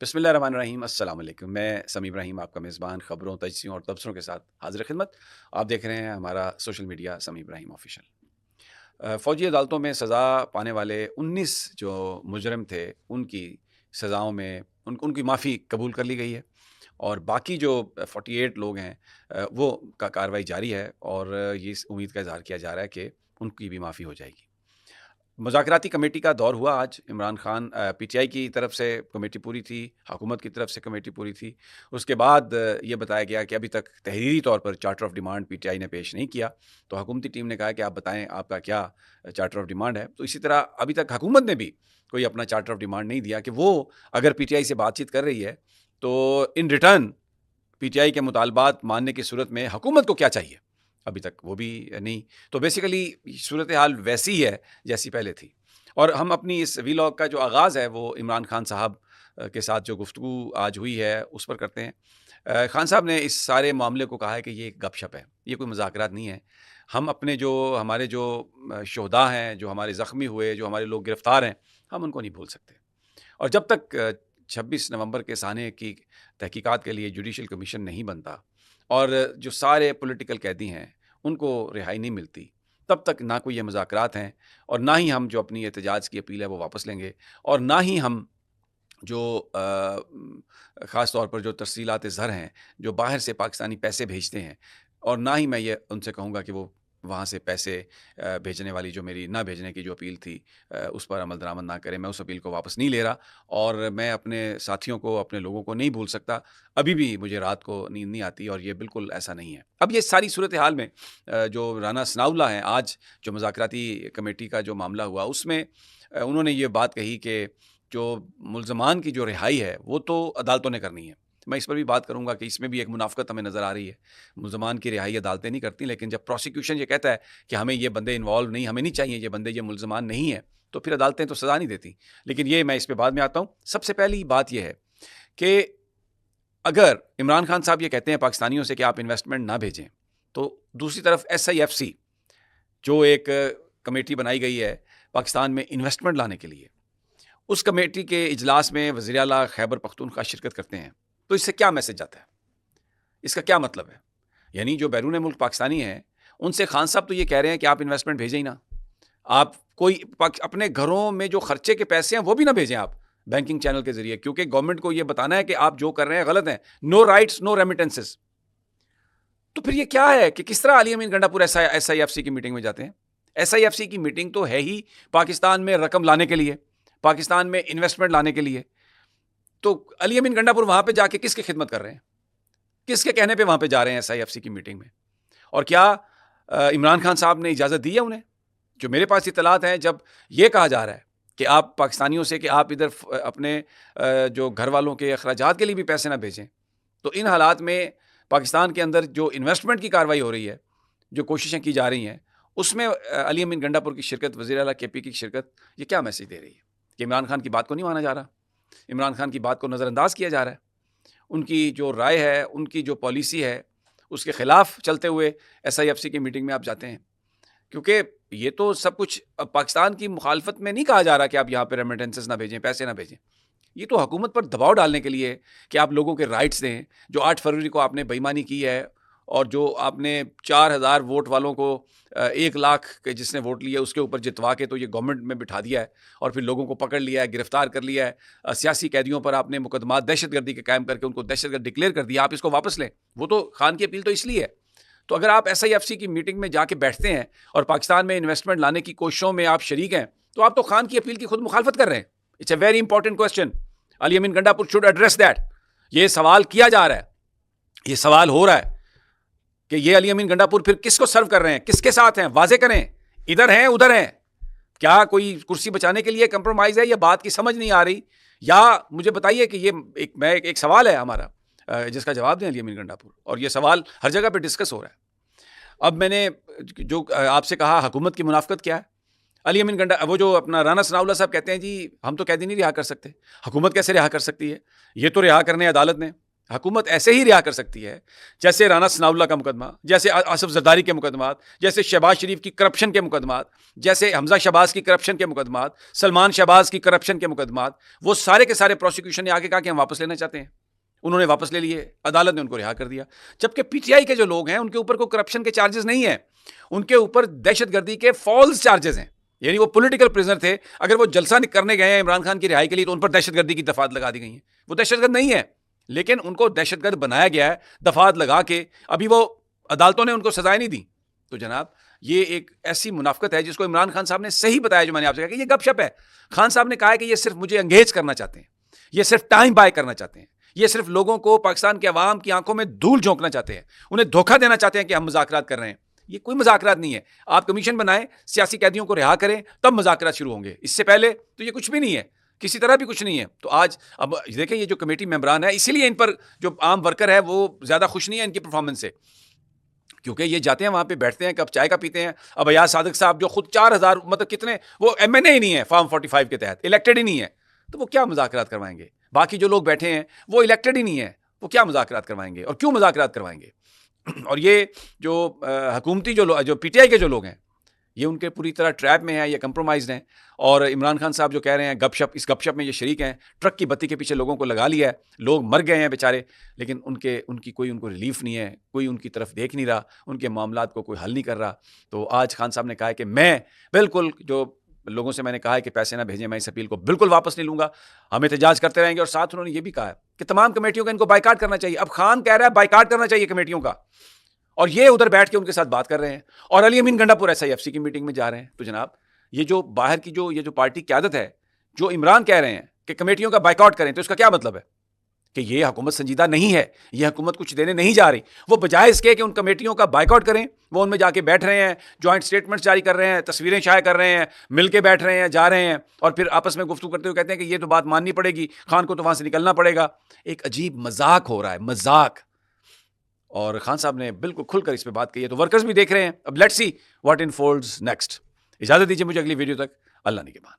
بسم اللہ الرحمن الرحیم۔ السلام علیکم، میں سمی ابراہیم آپ کا میزبان خبروں، تجزیوں اور تبصروں کے ساتھ حاضر خدمت۔ آپ دیکھ رہے ہیں ہمارا سوشل میڈیا سمی ابراہیم آفیشیل۔ فوجی عدالتوں میں سزا پانے والے 19 جو مجرم تھے ان کی سزاؤں میں ان کی معافی قبول کر لی گئی ہے، اور باقی جو 48 لوگ ہیں وہ کا کارروائی جاری ہے، اور یہ اس امید کا اظہار کیا جا رہا ہے کہ ان کی بھی معافی ہو جائے گی۔ مذاکراتی کمیٹی کا دور ہوا آج۔ عمران خان پی ٹی آئی کی طرف سے کمیٹی پوری تھی، حکومت کی طرف سے کمیٹی پوری تھی۔ اس کے بعد یہ بتایا گیا کہ ابھی تک تحریری طور پر charter of demand P T I نے پیش نہیں کیا، تو حکومتی ٹیم نے کہا کہ آپ بتائیں آپ کا کیا چارٹر آف ڈیمانڈ ہے۔ تو اسی طرح ابھی تک حکومت نے بھی کوئی اپنا چارٹر آف ڈیمانڈ نہیں دیا کہ وہ اگر پی ٹی آئی سے بات چیت کر رہی ہے تو ان ریٹرن پی ٹی آئی کے مطالبات ماننے کی صورت میں حکومت کو کیا چاہیے، ابھی تک وہ بھی نہیں۔ تو بیسیکلی صورتحال ویسی ہے جیسی پہلے تھی۔ اور ہم اپنی اس ویلاگ کا جو آغاز ہے وہ عمران خان صاحب کے ساتھ جو گفتگو آج ہوئی ہے اس پر کرتے ہیں۔ خان صاحب نے اس سارے معاملے کو کہا ہے کہ یہ ایک گپ شپ ہے، یہ کوئی مذاکرات نہیں ہے۔ ہم اپنے ہمارے جو شہداء ہیں، جو ہمارے زخمی ہوئے، جو ہمارے لوگ گرفتار ہیں، ہم ان کو نہیں بھول سکتے۔ اور جب تک 26 نومبر کے سانحے کی تحقیقات کے لیے جوڈیشل کمیشن نہیں بنتا اور جو سارے پولیٹیکل قیدی ہیں ان کو رہائی نہیں ملتی، تب تک نہ کوئی یہ مذاکرات ہیں، اور نہ ہی ہم جو اپنی احتجاج کی اپیل ہے وہ واپس لیں گے، اور نہ ہی ہم جو خاص طور پر جو ترسیلات زر ہیں جو باہر سے پاکستانی پیسے بھیجتے ہیں، اور نہ ہی میں یہ ان سے کہوں گا کہ وہ وہاں سے پیسے بھیجنے والی جو میری نہ بھیجنے کی جو اپیل تھی اس پر عمل درآمد نہ کریں۔ میں اس اپیل کو واپس نہیں لے رہا، اور میں اپنے ساتھیوں کو، اپنے لوگوں کو نہیں بھول سکتا۔ ابھی بھی مجھے رات کو نیند نہیں آتی، اور یہ بالکل ایسا نہیں ہے۔ اب یہ ساری صورتحال میں جو رانا ثناء اللہ ہیں، آج جو مذاکراتی کمیٹی کا جو معاملہ ہوا اس میں انہوں نے یہ بات کہی کہ جو ملزمان کی جو رہائی ہے وہ تو عدالتوں نے کرنی ہے۔ میں اس پر بھی بات کروں گا کہ اس میں بھی ایک منافقت ہمیں نظر آ رہی ہے۔ ملزمان کی رہائی عدالتیں نہیں کرتی، لیکن جب پروسیکیوشن یہ کہتا ہے کہ ہمیں یہ بندے انوالو نہیں، ہمیں نہیں چاہیے یہ بندے، یہ ملزمان نہیں ہیں، تو پھر عدالتیں تو سزا نہیں دیتی۔ لیکن یہ میں اس پہ بعد میں آتا ہوں۔ سب سے پہلی بات یہ ہے کہ اگر عمران خان صاحب یہ کہتے ہیں پاکستانیوں سے کہ آپ انویسٹمنٹ نہ بھیجیں، تو دوسری طرف ایس آئی ایف سی جو ایک کمیٹی بنائی گئی ہے پاکستان میں انویسٹمنٹ لانے کے لیے، اس کمیٹی کے اجلاس میں وزیر اعلیٰ خیبر پختونخوا شرکت کرتے ہیں، تو اس سے کیا میسج جاتا ہے؟ اس کا کیا مطلب ہے؟ یعنی جو بیرون ملک پاکستانی ہیں ان سے خان صاحب تو یہ کہہ رہے ہیں کہ آپ انویسٹمنٹ بھیجیں ہی نہ، آپ کوئی اپنے گھروں میں جو خرچے کے پیسے ہیں وہ بھی نہ بھیجیں آپ بینکنگ چینل کے ذریعے، کیونکہ گورنمنٹ کو یہ بتانا ہے کہ آپ جو کر رہے ہیں غلط ہیں۔ No rights no remittances. تو پھر یہ کیا ہے کہ کس طرح علی امین گنڈا پور ایس آئی ایف سی کی میٹنگ میں جاتے ہیں؟ ایس آئی ایف سی کی میٹنگ تو ہے ہی پاکستان میں رقم لانے کے لیے، پاکستان میں انویسٹمنٹ لانے کے لیے۔ تو علی امین گنڈا پور وہاں پہ جا کے کس کی خدمت کر رہے ہیں؟ کس کے کہنے پہ وہاں پہ جا رہے ہیں ایس آئی ایف سی کی میٹنگ میں؟ اور کیا عمران خان صاحب نے اجازت دی ہے انہیں؟ جو میرے پاس اطلاعات ہیں، جب یہ کہا جا رہا ہے کہ آپ پاکستانیوں سے کہ آپ ادھر اپنے جو گھر والوں کے اخراجات کے لیے بھی پیسے نہ بھیجیں، تو ان حالات میں پاکستان کے اندر جو انویسٹمنٹ کی کارروائی ہو رہی ہے، جو کوششیں کی جا رہی ہیں، اس میں علی امین گنڈا پور کی شرکت، وزیر اعلیٰ کے پی کی شرکت، یہ کیا میسج دے رہی ہے؟ کہ عمران خان کی بات کو نہیں مانا جا رہا، عمران خان کی بات کو نظر انداز کیا جا رہا ہے، ان کی جو رائے ہے، ان کی جو پالیسی ہے، اس کے خلاف چلتے ہوئے ایس آئی ایف سی کی میٹنگ میں آپ جاتے ہیں؟ کیونکہ یہ تو سب کچھ پاکستان کی مخالفت میں نہیں کہا جا رہا کہ آپ یہاں پہ ریمیٹنسز نہ بھیجیں، پیسے نہ بھیجیں۔ یہ تو حکومت پر دباؤ ڈالنے کے لیے کہ آپ لوگوں کے رائٹس دیں۔ جو 8 فروری کو آپ نے بے ایمانی کی ہے، اور جو آپ نے 4000 ووٹ والوں کو 1 لاکھ کے جس نے ووٹ لیا اس کے اوپر جتوا کے تو یہ گورنمنٹ میں بٹھا دیا ہے، اور پھر لوگوں کو پکڑ لیا ہے، گرفتار کر لیا ہے، سیاسی قیدیوں پر آپ نے مقدمات دہشت گردی کے قائم کر کے ان کو دہشت گرد ڈکلیئر کر دیا۔ آپ اس کو واپس لیں، وہ تو خان کی اپیل تو اس لیے ہے۔ تو اگر آپ ایس آئی ایف سی کی میٹنگ میں جا کے بیٹھتے ہیں اور پاکستان میں انویسٹمنٹ لانے کی کوششوں میں آپ شریک ہیں، تو آپ تو خان کی اپیل کی خود مخالفت کر رہے ہیں۔ It's a very important question. Ali Amin Gandapur should address that. یہ سوال کیا جا رہا ہے، یہ سوال ہو رہا ہے کہ یہ علی امین گنڈا پور پھر کس کو سرو کر رہے ہیں، کس کے ساتھ ہیں، واضح کریں۔ ادھر ہیں ادھر ہیں، کیا کوئی کرسی بچانے کے لیے کمپرومائز ہے؟ یہ بات کی سمجھ نہیں آ رہی، یا مجھے بتائیے کہ یہ ایک سوال ہے ہمارا جس کا جواب دیں علی امین گنڈا پور، اور یہ سوال ہر جگہ پہ ڈسکس ہو رہا ہے۔ اب میں نے جو آپ سے کہا حکومت کی منافقت کیا ہے، علی امین گنڈا، وہ جو اپنا رانا ثناء اللہ صاحب کہتے ہیں جی ہم تو قیدی نہیں رہا کر سکتے، حکومت کیسے رہا کر سکتی ہے؟ یہ تو رہا کرنے عدالت نے۔ حکومت ایسے ہی رہا کر سکتی ہے جیسے رانا ثناء اللہ کا مقدمہ، جیسے آصف زرداری کے مقدمات، جیسے شہباز شریف کی کرپشن کے مقدمات، جیسے حمزہ شہباز کی کرپشن کے مقدمات، سلمان شہباز کی کرپشن کے مقدمات، وہ سارے کے سارے پروسیکیوشن نے آگے کہا کہ ہم واپس لینا چاہتے ہیں. انہوں نے واپس لے لیے، عدالت نے ان کو رہا کر دیا. جبکہ پی ٹی آئی کے جو لوگ ہیں ان کے اوپر کوئی کرپشن کے چارجز نہیں ہیں، ان کے اوپر دہشت گردی کے فالس چارجز ہیں. یعنی وہ پولیٹیکل پرزنر تھے، اگر وہ جلسہ کرنے گئے ہیں عمران خان کی رہائی کے لیے تو ان پر دہشت گردی کی دفعات لگا دی گئی ہیں. وہ دہشت گرد نہیں ہے، لیکن ان کو دہشت گرد بنایا گیا ہے دفعات لگا کے. ابھی وہ عدالتوں نے ان کو سزائیں نہیں دی. تو جناب یہ ایک ایسی منافقت ہے جس کو عمران خان صاحب نے صحیح بتایا، جو میں نے آپ سے کہا کہ یہ گپ شپ ہے. خان صاحب نے کہا ہے کہ یہ صرف مجھے انگیج کرنا چاہتے ہیں، یہ صرف ٹائم بائی کرنا چاہتے ہیں، یہ صرف لوگوں کو پاکستان کے عوام کی آنکھوں میں دھول جھونکنا چاہتے ہیں، انہیں دھوکہ دینا چاہتے ہیں کہ ہم مذاکرات کر رہے ہیں. یہ کوئی مذاکرات نہیں ہے. آپ کمیشن بنائیں، سیاسی قیدیوں کو رہا کریں، تب مذاکرات شروع ہوں گے. اس سے پہلے تو یہ کچھ بھی نہیں ہے، کسی طرح بھی کچھ نہیں ہے. تو آج اب دیکھیں یہ جو کمیٹی ممبران ہے، اسی لیے ان پر جو عام ورکر ہے وہ زیادہ خوش نہیں ہے ان کی پرفارمنس سے، کیونکہ یہ جاتے ہیں وہاں پہ بیٹھتے ہیں، کپ چائے کا پیتے ہیں. اب ایاز صادق صاحب جو خود 4000 مطلب کتنے، وہ ایم این اے ہی نہیں ہے فارم 45 کے تحت، الیکٹڈ ہی نہیں ہے، تو وہ کیا مذاکرات کروائیں گے؟ باقی جو لوگ بیٹھے ہیں وہ الیکٹڈ ہی نہیں ہے، وہ کیا مذاکرات کروائیں گے اور کیوں مذاکرات کروائیں گے؟ اور یہ جو حکومتی جو پی ٹی آئی کے جو لوگ ہیں، یہ ان کے پوری طرح ٹریپ میں ہیں، یہ کمپرومائزڈ ہیں. اور عمران خان صاحب جو کہہ رہے ہیں گپ شپ، اس گپ شپ میں یہ شریک ہیں. ٹرک کی بتی کے پیچھے لوگوں کو لگا لیا ہے، لوگ مر گئے ہیں بیچارے، لیکن ان کی کوئی ان کو ریلیف نہیں ہے، کوئی ان کی طرف دیکھ نہیں رہا، ان کے معاملات کو کوئی حل نہیں کر رہا. تو آج خان صاحب نے کہا ہے کہ میں بالکل، جو لوگوں سے میں نے کہا ہے کہ پیسے نہ بھیجیں، میں اس اپیل کو بالکل واپس نہیں لوں گا، ہم احتجاج کرتے رہیں گے. اور ساتھ انہوں نے یہ بھی کہا ہے کہ تمام کمیٹیوں کا ان کو بائیکاٹ کرنا چاہیے. اب خان کہہ رہا ہے بائیکاٹ کرنا چاہیے کمیٹیوں کا، اور یہ ادھر بیٹھ کے ان کے ساتھ بات کر رہے ہیں. اور علی امین گنڈا پور ایس آئی ایف سی کی میٹنگ میں جا رہے ہیں. تو جناب یہ جو باہر کی یہ جو پارٹی قیادت ہے، جو عمران کہہ رہے ہیں کہ کمیٹیوں کا بائیکاٹ کریں، تو اس کا کیا مطلب ہے؟ کہ یہ حکومت سنجیدہ نہیں ہے، یہ حکومت کچھ دینے نہیں جا رہی. وہ بجائے اس کے کہ ان کمیٹیوں کا بائیکاٹ کریں، وہ ان میں جا کے بیٹھ رہے ہیں، جوائنٹ سٹیٹمنٹس جاری کر رہے ہیں، تصویریں شائع کر رہے ہیں، مل کے بیٹھ رہے ہیں، جا رہے ہیں، اور پھر آپس میں گفتگو کرتے ہوئے کہتے ہیں کہ یہ تو بات ماننی پڑے گی، خان کو تو وہاں سے نکلنا پڑے گا. ایک عجیب مذاق ہو رہا ہے، مذاق. اور خان صاحب نے بالکل کھل کر اس پہ بات کی ہے، تو ورکرز بھی دیکھ رہے ہیں. اب let's see what unfolds next. اجازت دیجیے مجھے اگلی ویڈیو تک. اللہ نگہبان.